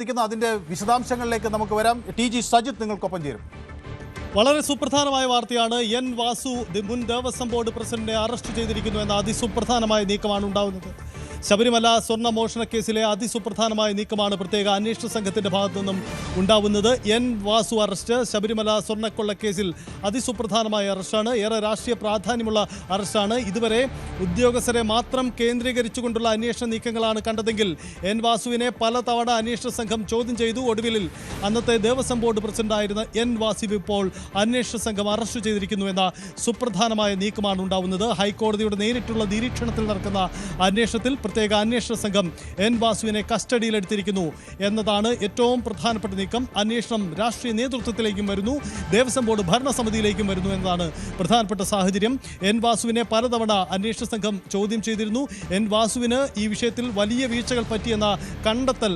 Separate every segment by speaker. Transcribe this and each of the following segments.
Speaker 1: അതിന്റെ വിശദാംശങ്ങളിലേക്ക് നമുക്ക് വരാം. ടി.ജി. സജിത്ത് നിങ്ങൾക്കൊപ്പം ചേരും.
Speaker 2: വളരെ സുപ്രധാനമായ വാർത്തയാണ്. എൻ വാസു മുൻ ദേവസ്വം ബോർഡ് പ്രസിഡന്റിനെ അറസ്റ്റ് ചെയ്തിരിക്കുന്നു എന്ന അതിസുപ്രധാനമായ നീക്കമാണ് ഉണ്ടാകുന്നത്. ശബരിമല സ്വർണ്ണ മോഷണ കേസിലെ അതിസുപ്രധാനമായ നീക്കമാണ് പ്രത്യേക അന്വേഷണ സംഘത്തിന്റെ ഭാഗത്തു നിന്നും ഉണ്ടാവുന്നത്. എൻ വാസു അറസ്റ്റ് ശബരിമല സ്വർണ്ണക്കൊള്ള കേസിൽ അതിസുപ്രധാനമായ അറസ്റ്റാണ്. ഏറെ രാഷ്ട്രീയ പ്രാധാന്യമുള്ള അറസ്റ്റാണ്. ഇതുവരെ ഉദ്യോഗസ്ഥരെ മാത്രം കേന്ദ്രീകരിച്ചുകൊണ്ടുള്ള അന്വേഷണ നീക്കങ്ങളാണ് കണ്ടതെങ്കിൽ എൻ വാസുവിനെ പലതവണ അന്വേഷണ സംഘം ചോദ്യം ചെയ്തു. ഒടുവിൽ അന്നത്തെ ദേവസ്വം ബോർഡ് പ്രസിഡന്റായിരുന്ന എൻ വാസു ഇപ്പോൾ അന്വേഷണ സംഘം അറസ്റ്റ് ചെയ്തിരിക്കുന്നു എന്ന സുപ്രധാനമായ നീക്കമാണ് ഉണ്ടാവുന്നത്. ഹൈക്കോടതിയുടെ നേരിട്ടുള്ള നിരീക്ഷണത്തിൽ നടക്കുന്ന അന്വേഷണത്തിൽ പ്രത്യേക അന്വേഷണ സംഘം എൻ വാസുവിനെ കസ്റ്റഡിയിലെടുത്തിരിക്കുന്നു എന്നതാണ് ഏറ്റവും പ്രധാനപ്പെട്ട നീക്കം. അന്വേഷണം രാഷ്ട്രീയ നേതൃത്വത്തിലേക്കും വരുന്നു, ദേവസ്വം ബോർഡ് ഭരണസമിതിയിലേക്കും വരുന്നു എന്നതാണ് പ്രധാനപ്പെട്ട സാഹചര്യം. എൻ വാസുവിനെ പലതവണ അന്വേഷണ സംഘം ചോദ്യം ചെയ്തിരുന്നു. എൻ വാസുവിന് ഈ വിഷയത്തിൽ വലിയ വീഴ്ചകൾ പറ്റിയെന്ന കണ്ടെത്തൽ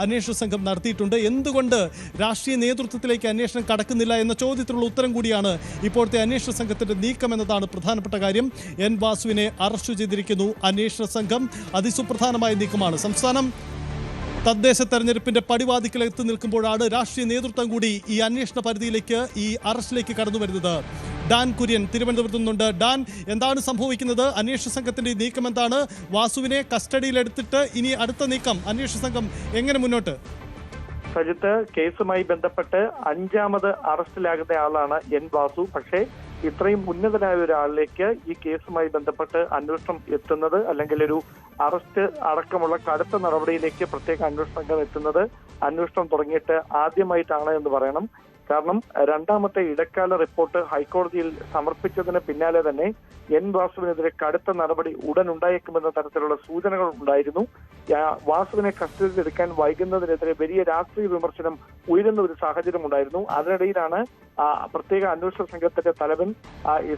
Speaker 2: അന്വേഷണ സംഘം നടത്തിയിട്ടുണ്ട്. എന്തുകൊണ്ട് രാഷ്ട്രീയ നേതൃത്വത്തിലേക്ക് അന്വേഷണം കടക്കുന്നില്ല എന്ന ചോദ്യത്തിനുള്ള ഉത്തരം കൂടിയാണ് ഇപ്പോഴത്തെ അന്വേഷണ സംഘത്തിന്റെ നീക്കം എന്നതാണ് പ്രധാനപ്പെട്ട കാര്യം. എൻ വാസുവിനെ അറസ്റ്റ് ചെയ്തിരിക്കുന്നു അന്വേഷണ സംഘം. അതിസുപ്രധാനമായ നീക്കമാണ്. സംസ്ഥാനം തദ്ദേശ തെരഞ്ഞെടുപ്പിന്റെ പടിവാതിക്കൽ എത്തി നിൽക്കുമ്പോഴാണ് രാഷ്ട്രീയ നേതൃത്വം കൂടി ഈ അന്വേഷണ പരിധിയിലേക്ക്, ഈ അറസ്റ്റിലേക്ക് കടന്നു വരുന്നത്. ഡാൻ കുര്യൻ തിരുവനന്തപുരത്ത് നിന്നുണ്ട്. ഡാൻ, എന്താണ് സംഭവിക്കുന്നത്? അന്വേഷണ സംഘത്തിന്റെ നീക്കം എന്താണ്? വാസുവിനെ കസ്റ്റഡിയിലെടുത്തിട്ട് ഇനി അടുത്ത നീക്കം അന്വേഷണ സംഘം എങ്ങനെ മുന്നോട്ട്?
Speaker 3: സജിത്ത്, കേസുമായി ബന്ധപ്പെട്ട് 5ാമത് അറസ്റ്റിലാകുന്ന ആളാണ് എൻ വാസു. പക്ഷേ ഇത്രയും ഉന്നതനായ ഒരാളിലേക്ക് ഈ കേസുമായി ബന്ധപ്പെട്ട് അന്വേഷണം എത്തുന്നത്, അല്ലെങ്കിൽ ഒരു അറസ്റ്റ് അടക്കമുള്ള കടുത്ത നടപടിയിലേക്ക് പ്രത്യേക അന്വേഷണ സംഘം എത്തുന്നത് അന്വേഷണം തുടങ്ങിയിട്ട് ആദ്യമായിട്ടാണ് എന്ന് പറയണം. കാരണം 2ാമത്തെ ഇടക്കാല റിപ്പോർട്ട് ഹൈക്കോടതിയിൽ സമർപ്പിച്ചതിന് പിന്നാലെ തന്നെ എൻ വാസുവിനെതിരെ കടുത്ത നടപടി ഉടൻ ഉണ്ടായേക്കുമെന്ന തരത്തിലുള്ള സൂചനകൾ ഉണ്ടായിരുന്നു. വാസുവിനെ കസ്റ്റഡിയിലെടുക്കാൻ വൈകുന്നതിനെതിരെ വലിയ രാഷ്ട്രീയ വിമർശനം ഉയരുന്ന ഒരു സാഹചര്യം ഉണ്ടായിരുന്നു. അതിനിടയിലാണ് പ്രത്യേക അന്വേഷണ സംഘത്തിന്റെ തലവൻ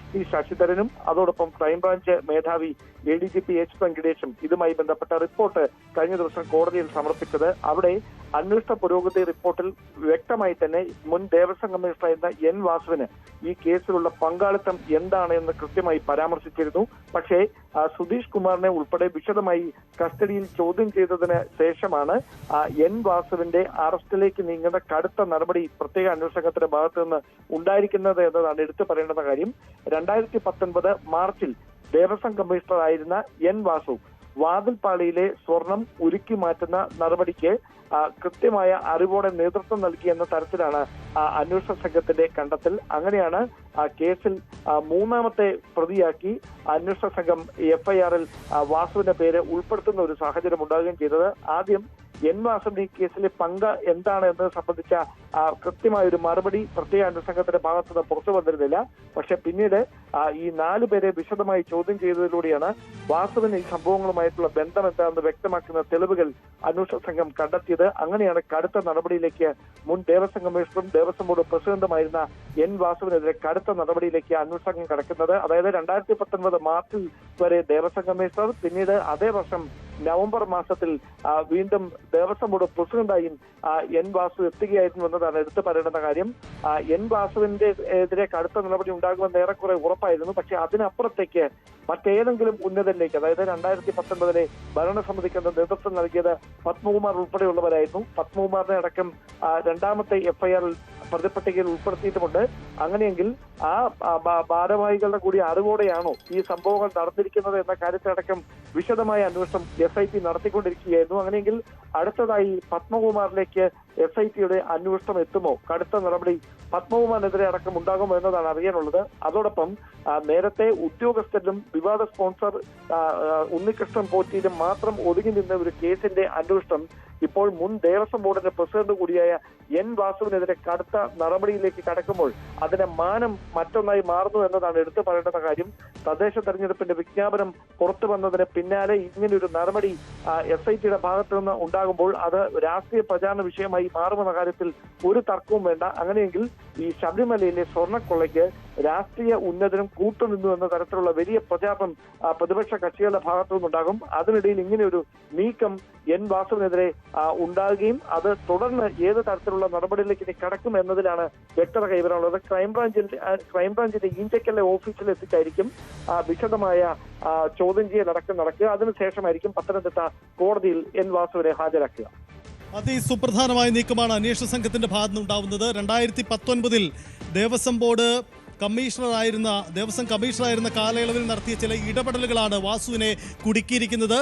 Speaker 3: SP ശശിധരനും അതോടൊപ്പം ക്രൈംബ്രാഞ്ച് മേധാവി ADGP H വെങ്കടേഷും ഇതുമായി ബന്ധപ്പെട്ട റിപ്പോർട്ട് കഴിഞ്ഞ ദിവസം കോടതിയിൽ സമർപ്പിച്ചത്. അവിടെ അന്വേഷണ പുരോഗതി റിപ്പോർട്ടിൽ വ്യക്തമായി തന്നെ മുൻ ദേവസ്വം കമ്മീഷണറായിരുന്ന എൻ വാസുവിന് ഈ കേസിലുള്ള പങ്കാളിത്തം എന്താണ് എന്ന് കൃത്യമായി പരാമർശിച്ചിരുന്നു. പക്ഷേ സുധീഷ് കുമാറിനെ ഉൾപ്പെടെ വിശദമായി കസ്റ്റഡിയിൽ ചോദ്യം ചെയ്തതിന് ശേഷമാണ് എൻ വാസുവിന്റെ അറസ്റ്റിലേക്ക് നീങ്ങുന്ന കടുത്ത നടപടി പ്രത്യേക അന്വേഷണ സംഘത്തിന്റെ ഭാഗത്തു നിന്ന് ഉണ്ടായിരിക്കുന്നത് എന്നതാണ് എടുത്തു പറയേണ്ടുന്ന കാര്യം. 2019 മാർച്ചിൽ ദേവസ്വം കമ്മീഷണർ ആയിരുന്ന എൻ വാസു വാതിൽപ്പാളിയിലെ സ്വർണം ഉരുക്കി മാറ്റുന്ന നടപടിക്ക് കൃത്യമായ അറിവോടെ നേതൃത്വം നൽകിയെന്ന തരത്തിലാണ് അന്വേഷണ സംഘത്തിന്റെ കണ്ടെത്തൽ. അങ്ങനെയാണ് കേസിൽ 3ാമത്തെ പ്രതിയാക്കി അന്വേഷണ സംഘം FIR-ൽ വാസുവിന്റെ പേര് ഉൾപ്പെടുത്തുന്ന ഒരു സാഹചര്യം ഉണ്ടാകുകയും ചെയ്തത്. ആദ്യം എൻ വാസുവിന്റെ ഈ കേസിലെ പങ്ക് എന്താണ് എന്നത് സംബന്ധിച്ച കൃത്യമായ ഒരു മറുപടി പ്രത്യേക അന്വേഷണ സംഘത്തിന്റെ ഭാഗത്തുനിന്ന് പുറത്തു വന്നിരുന്നില്ല. പക്ഷെ പിന്നീട് ഈ 4 പേരെ വിശദമായി ചോദ്യം ചെയ്തതിലൂടെയാണ് വാസുവിന് ഈ സംഭവങ്ങളുമായിട്ടുള്ള ബന്ധം എന്താണെന്ന് വ്യക്തമാക്കുന്ന തെളിവുകൾ അന്വേഷണ സംഘം കണ്ടെത്തിയത്. അങ്ങനെയാണ് കടുത്ത നടപടിയിലേക്ക് മുൻ ദേവസ്വം കമ്മീഷണറും ദേവസ്വം ബോർഡ് പ്രസിഡന്റുമായിരുന്ന എൻ വാസുവിനെതിരെ കടുത്ത നടപടിയിലേക്ക് അന്വേഷണ സംഘം കടക്കുന്നത്. അതായത് 2019 മാർച്ചിൽ വരെ ദേവസ്വം കമ്മീഷണർ, പിന്നീട് അതേ വർഷം നവംബർ മാസത്തിൽ വീണ്ടും ദേവസ്വം ബോർഡ് പ്രസിഡന്റായും എൻ വാസു എത്തുകയായിരുന്നു എന്നതാണ് എടുത്തു പറയേണ്ടുന്ന കാര്യം. എൻ വാസുവിന്റെ എതിരെ കടുത്ത നടപടി ഉണ്ടാകുമെന്ന് ഏറെക്കുറെ ഉറപ്പായിരുന്നു. പക്ഷെ അതിനപ്പുറത്തേക്ക് മറ്റേതെങ്കിലും ഉന്നതരിലേക്ക്, അതായത് 2019 ഭരണസമിതിക്ക് നേതൃത്വം നൽകിയത് പത്മകുമാർ ഉൾപ്പെടെയുള്ളവരായിരുന്നു. പത്മകുമാറിനെ അടക്കം 2ാമത്തെ FIR-ൽ പ്രതിപട്ടികയിൽ ഉൾപ്പെടുത്തിയിട്ടുമുണ്ട്. അങ്ങനെയെങ്കിൽ ആ ഭാരവാഹികളുടെ കൂടി അറിവോടെയാണോ ഈ സംഭവങ്ങൾ നടന്നിരിക്കുന്നത് എന്ന കാര്യത്തിലടക്കം വിശദമായ അന്വേഷണം SIT നടത്തിക്കൊണ്ടിരിക്കുകയായിരുന്നു. അങ്ങനെയെങ്കിൽ അടുത്തതായി പത്മകുമാറിലേക്ക് SIT-യുടെ അന്വേഷണം എത്തുമോ? കടുത്ത നടപടി പത്മകുമാറിനെതിരെ അടക്കം ഉണ്ടാകുമോ എന്നതാണ് അറിയാനുള്ളത്. അതോടൊപ്പം നേരത്തെ ഉദ്യോഗസ്ഥരിലും വിവാദ സ്പോൺസർ ഉണ്ണികൃഷ്ണൻ പോറ്റിയിലും മാത്രം ഒതുങ്ങി നിന്ന ഒരു കേസിന്റെ അന്വേഷണം ഇപ്പോൾ മുൻ ദേവസ്വം ബോർഡിന്റെ പ്രസിഡന്റ് കൂടിയായ എൻ വാസുവിനെതിരെ കടുത്ത നടപടിയിലേക്ക് കടക്കുമ്പോൾ അതിന്റെ മാനം മറ്റൊന്നായി മാറുന്നു എന്നതാണ് എടുത്തു പറയേണ്ടുന്ന കാര്യം. തദ്ദേശ തെരഞ്ഞെടുപ്പിന്റെ വിജ്ഞാപനം പുറത്തു വന്നതിന് പിന്നാലെ ഇങ്ങനെയൊരു നടപടി SIT-യുടെ ഭാഗത്തു നിന്ന് ഉണ്ടാകുമ്പോൾ അത് രാഷ്ട്രീയ പ്രചാരണ വിഷയമായി മാറുമെന്ന കാര്യത്തിൽ ഒരു തർക്കവും വേണ്ട. അങ്ങനെയെങ്കിൽ ഈ ശബരിമലയിലെ സ്വർണ്ണക്കൊള്ളയ്ക്ക് രാഷ്ട്രീയ ഉന്നതനും കൂട്ടുനിന്നു എന്ന തരത്തിലുള്ള വലിയ പ്രചാരണം പ്രതിപക്ഷ കക്ഷികളുടെ ഭാഗത്തു നിന്നുണ്ടാകും. അതിനിടയിൽ ഇങ്ങനെയൊരു നീക്കം എൻ വാസുവിനെതിരെ ഉണ്ടാകുകയും അത് തുടർന്ന് ഏത് തരത്തിലുള്ള നടപടിയിലേക്ക് ഇനി കടക്കും എന്നതിലാണ് വ്യക്തത കൈവരാനുള്ളത്. ക്രൈംബ്രാഞ്ചിന്റെ ഈഞ്ചക്കല്ലെ ഓഫീസിൽ എത്തിച്ചായിരിക്കും വിശദമായ ചോദ്യം ചെയ്യലടക്കം നടക്കുക. അതിനുശേഷമായിരിക്കും പത്തനംതിട്ട കോടതിയിൽ എൻ വാസുവിനെ ഹാജരാക്കുക.
Speaker 2: അതിസുപ്രധാനമായ നീക്കമാണ് അന്വേഷണ സംഘത്തിന്റെ ഭാഗത്തുനിന്നുണ്ടാവുന്നത്. 2019 ദേവസ്വം ബോർഡ് ദേവസ്വം കമ്മീഷണറായിരുന്ന കാലയളവിൽ നടത്തിയ ചില ഇടപെടലുകളാണ് വാസുവിനെ കുടുക്കിയിരിക്കുന്നത്.